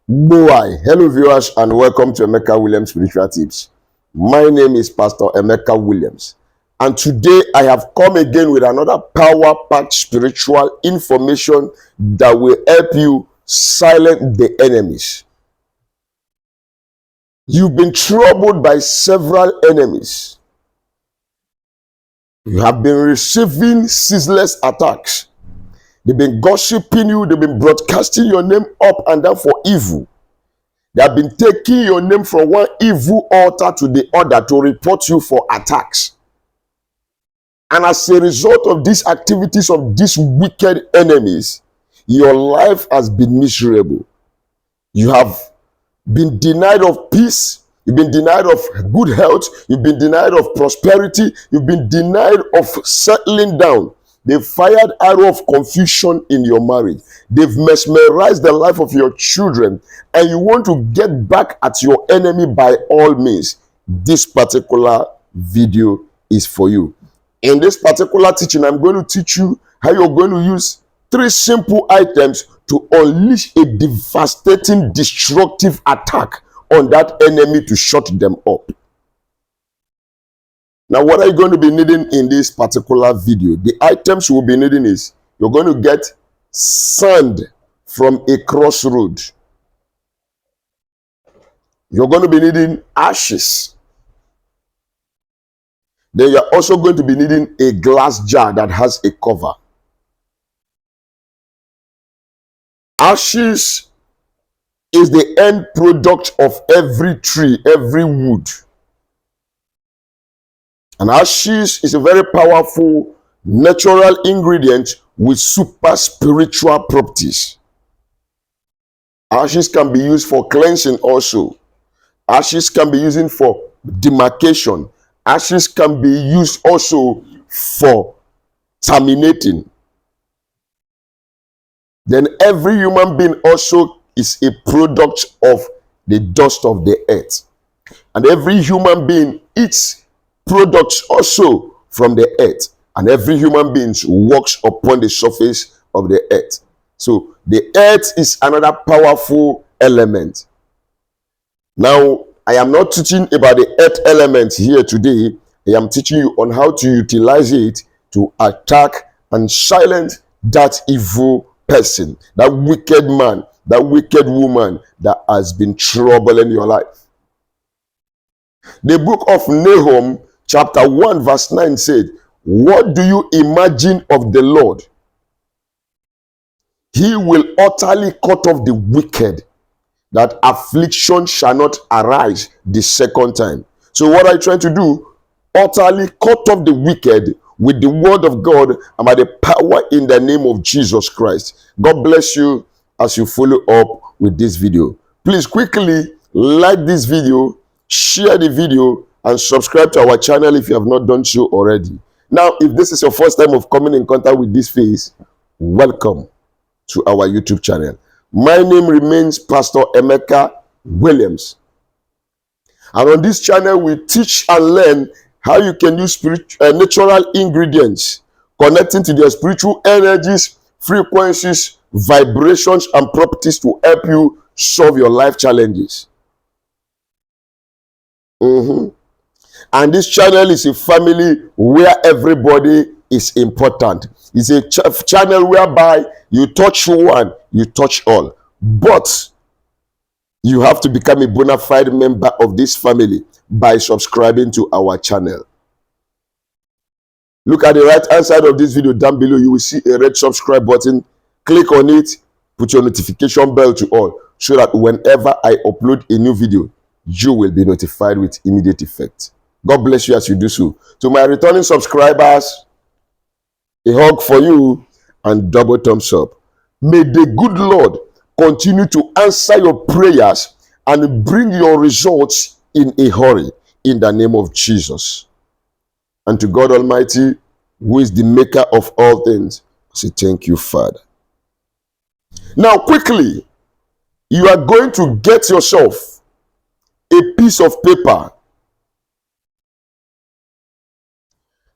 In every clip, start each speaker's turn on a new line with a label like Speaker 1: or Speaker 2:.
Speaker 1: Boy, hello viewers and welcome to Emeka Williams Spiritual Tips. My name is Pastor Emeka Williams, and today I have come again with another power-packed spiritual information that will help you silence the enemies. You've been troubled by several enemies. You have been receiving ceaseless attacks. They've been gossiping you, they've been broadcasting your name up and down for evil. They have been taking your name from one evil altar to the other to report you for attacks. And as a result of these activities of these wicked enemies, your life has been miserable. You have been denied of peace. You've been denied of good health. You've been denied of prosperity. You've been denied of settling down. They've fired arrow of confusion in your marriage. They've mesmerized the life of your children, and you want to get back at your enemy by all means. This particular video is for you. In this particular teaching, I'm going to teach you how you're going to use 3 simple items to unleash a devastating, destructive attack on that enemy to shut them up. Now, what are you going to be needing in this particular video? The items you will be needing is, you're going to get sand from a crossroad. You're going to be needing ashes. Then you're also going to be needing a glass jar that has a cover. Ashes is the end product of every tree, every wood. And ashes is a very powerful natural ingredient with super spiritual properties. Ashes can be used for cleansing also. Ashes can be used for demarcation. Ashes can be used also for terminating. Then every human being also is a product of the dust of the earth. And every human being eats products also from the earth, and every human being walks upon the surface of the earth. So the earth is another powerful element. Now, I am not teaching about the earth element here today. I am teaching you on how to utilize it to attack and silence that evil person, that wicked man, that wicked woman that has been troubling your life. The book of Nahum chapter 1 verse 9 said, "What do you imagine of the Lord? He will utterly cut off the wicked, that affliction shall not arise the second time." So what are you trying to do? Utterly cut off the wicked with the word of God and by the power in the name of Jesus Christ. God bless you as you follow up with this video. Please quickly like this video, share the video, and subscribe to our channel if you have not done so already. Now, if this is your first time of coming in contact with this face, welcome to our YouTube channel. My name remains Pastor Emeka Williams. And on this channel, we teach and learn how you can use natural ingredients connecting to their spiritual energies, frequencies, vibrations, and properties to help you solve your life challenges. And this channel is a family where everybody is important. It's a channel whereby you touch one, you touch all. But you have to become a bona fide member of this family by subscribing to our channel. Look at the right hand side of this video down below. You will see a red subscribe button. Click on it, put your notification bell to all, so that whenever I upload a new video, you will be notified with immediate effect. God bless you as you do so. To my returning subscribers, a hug for you and double thumbs up. May the good Lord continue to answer your prayers and bring your results in a hurry in the name of Jesus. And to God Almighty, who is the maker of all things, I say thank you, Father. Now quickly, you are going to get yourself a piece of paper.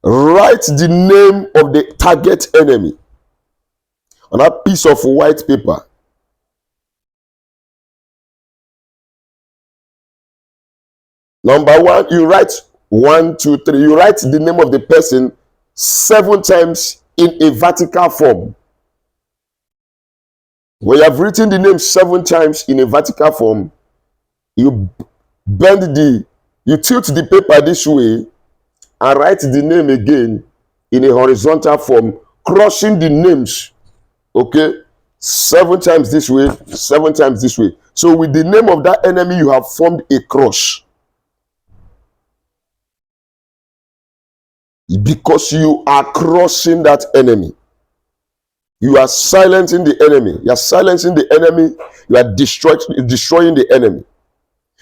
Speaker 1: Write the name of the target enemy on that piece of white paper. Number one, you write 1, 2, 3. You write the name of the person 7 times in a vertical form. When you have written the name 7 times in a vertical form, you you tilt the paper this way and write the name again in a horizontal form, crossing the names. Okay, 7 times this way, 7 times this way. So with the name of that enemy, you have formed a cross. Because you are crossing that enemy. You are silencing the enemy. You are silencing the enemy. You are destroying the enemy.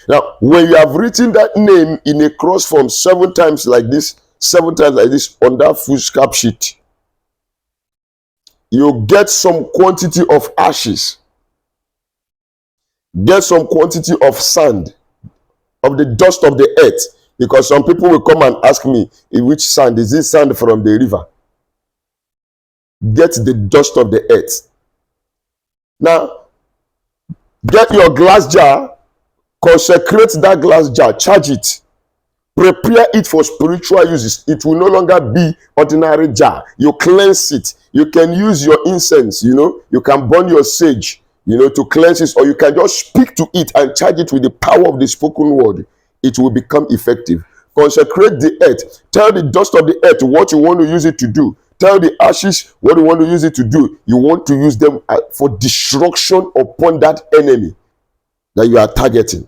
Speaker 1: Now, when you have written that name in a cross form 7 times like this, 7 times like this on that foolscap sheet, you get some quantity of ashes. Get some quantity of sand, of the dust of the earth. Because some people will come and ask me, which sand? Is this sand from the river? Get the dust of the earth. Now, get your glass jar, consecrate that glass jar, charge it, prepare it for spiritual uses. It will no longer be ordinary jar. You cleanse it. You can use your incense, you can burn your sage, to cleanse it, or you can just speak to it and charge it with the power of the spoken word. It will become effective. Consecrate the earth. Tell the dust of the earth what you want to use it to do. Tell the ashes what you want to use it to do. You want to use them for destruction upon that enemy that you are targeting.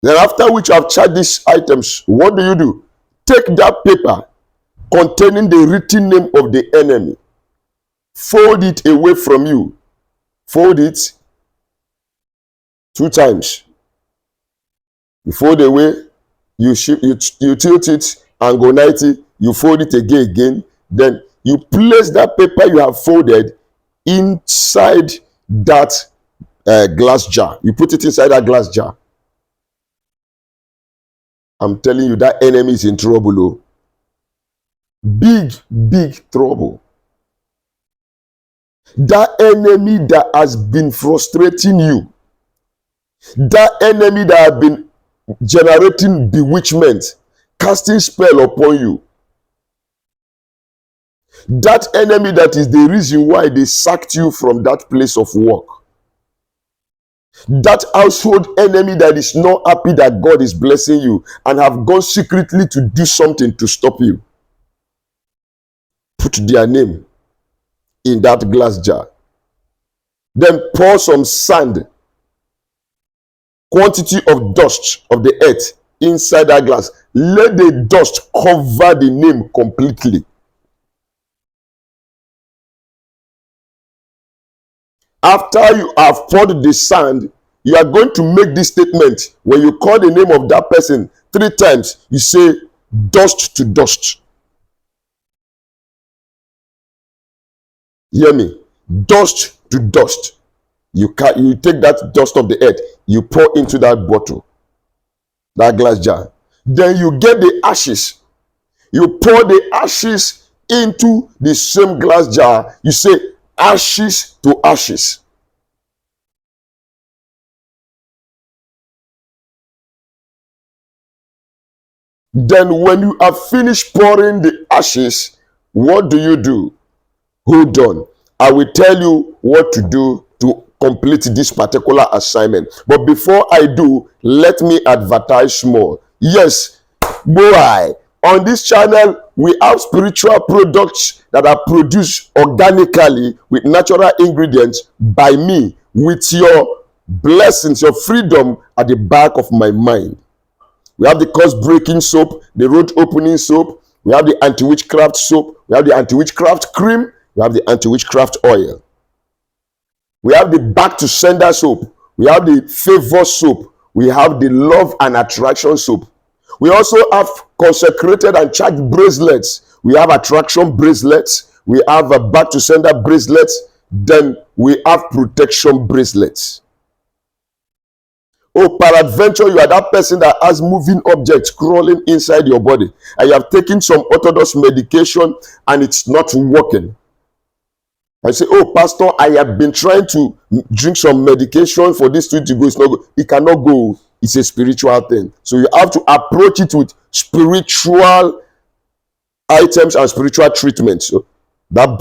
Speaker 1: Then after which you have charged these items, what do? Take that paper containing the written name of the enemy. Fold it away from you. Fold it 2 times. You fold away, you tilt it and go 90, you fold it again. Then you place that paper you have folded inside that glass jar. You put it inside that glass jar. I'm telling you, that enemy is in trouble. Oh. Big trouble. That enemy that has been frustrating you, that enemy that has been generating bewitchment, casting spell upon you, that enemy that is the reason why they sacked you from that place of work, that household enemy that is not happy that God is blessing you and have gone secretly to do something to stop you. Put their name in that glass jar. Then pour some sand, quantity of dust of the earth inside that glass. Let the dust cover the name completely. After you have poured the sand, you are going to make this statement. When you call the name of that person 3 times, you say, dust to dust. Hear me? Dust to dust. You take that dust of the earth, you pour into that bottle, that glass jar. Then you get the ashes. You pour the ashes into the same glass jar. You say, ashes to ashes. Then when you have finished pouring the ashes, what do? Hold on. I will tell you what to do to complete this particular assignment. But before I do, let me advertise more. Yes, boy, on this channel, we have spiritual products that are produced organically with natural ingredients by me, with your blessings, your freedom at the back of my mind. We have the curse-breaking soap, the road-opening soap. We have the anti-witchcraft soap. We have the anti-witchcraft cream. We have the anti-witchcraft oil. We have the back-to-sender soap. We have the favor soap. We have the love and attraction soap. We also have consecrated and charged bracelets. We have attraction bracelets. We have a back-to-sender bracelets. Then we have protection bracelets. Oh, peradventure, you are that person that has moving objects crawling inside your body, and you have taken some orthodox medication and it's not working. I say, oh, pastor, I have been trying to drink some medication for this to go. It's not good. It cannot go. It's a spiritual thing. So you have to approach it with spiritual items and spiritual treatments. So that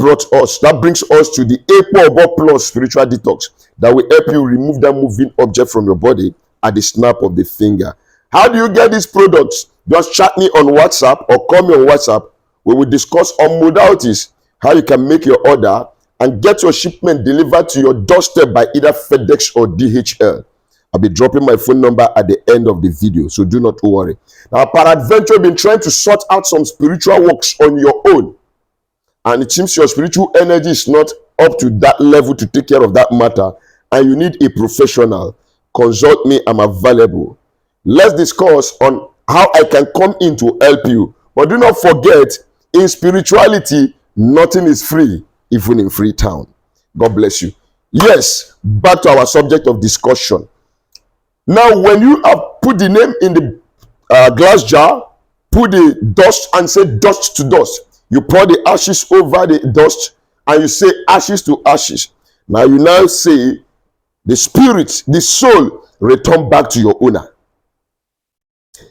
Speaker 1: brings us to the Epo Plus spiritual detox that will help you remove that moving object from your body at the snap of the finger. How do you get these products? Just chat me on WhatsApp or call me on WhatsApp. We will discuss on modalities, how you can make your order and get your shipment delivered to your doorstep by either FedEx or DHL. I'll be dropping my phone number at the end of the video, so do not worry. Now, peradventure, you've been trying to sort out some spiritual works on your own, and it seems your spiritual energy is not up to that level to take care of that matter, and you need a professional. Consult me, I'm available. Let's discuss on how I can come in to help you. But do not forget, in spirituality, nothing is free, even in Freetown. God bless you. Yes, back to our subject of discussion. Now, when you have put the name in the glass jar, put the dust and say dust to dust. You pour the ashes over the dust and you say ashes to ashes. Now you now say the spirit, the soul, return back to your owner.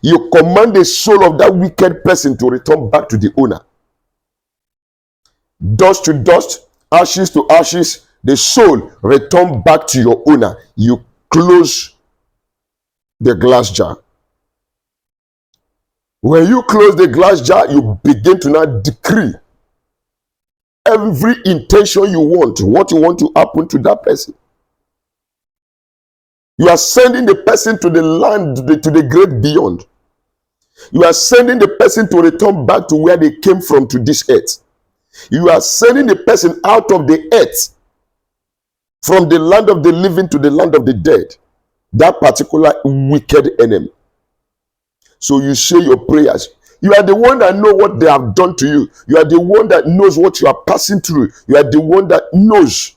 Speaker 1: You command the soul of that wicked person to return back to the owner. Dust to dust, ashes to ashes, the soul return back to your owner. You close the glass jar. When you close the glass jar, you begin to now decree every intention you want, what you want to happen to that person. You are sending the person to the land, to the great beyond. You are sending the person to return back to where they came from, to this earth. You are sending the person out of the earth, from the land of the living to the land of the dead. That particular wicked enemy. So you say your prayers. You are the one that knows what they have done to you. You are the one that knows what you are passing through. You are the one that knows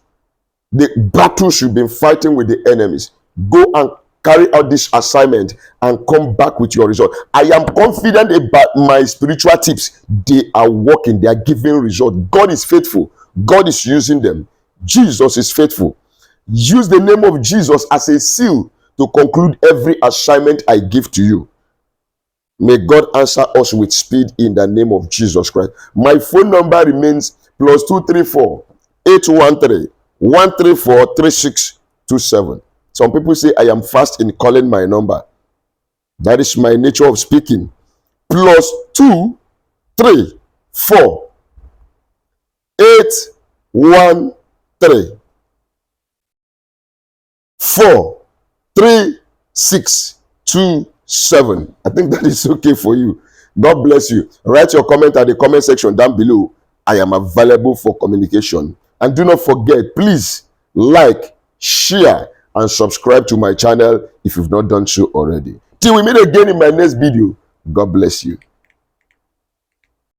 Speaker 1: the battles you've been fighting with the enemies. Go and carry out this assignment and come back with your result. I am confident about my spiritual tips. They are working. They are giving result. God is faithful. God is using them. Jesus is faithful. Use the name of Jesus as a seal to conclude every assignment I give to you. May God answer us with speed in the name of Jesus Christ. My phone number remains +234 813 134 3627. Some people say I am fast in calling my number. That is my nature of speaking. +234 813 43627. I think that is okay for you. God bless you. Write your comment at the comment section down below. I am available for communication. And do not forget, please like, share, and subscribe to my channel if you've not done so already. Till we meet again in my next video, God bless you.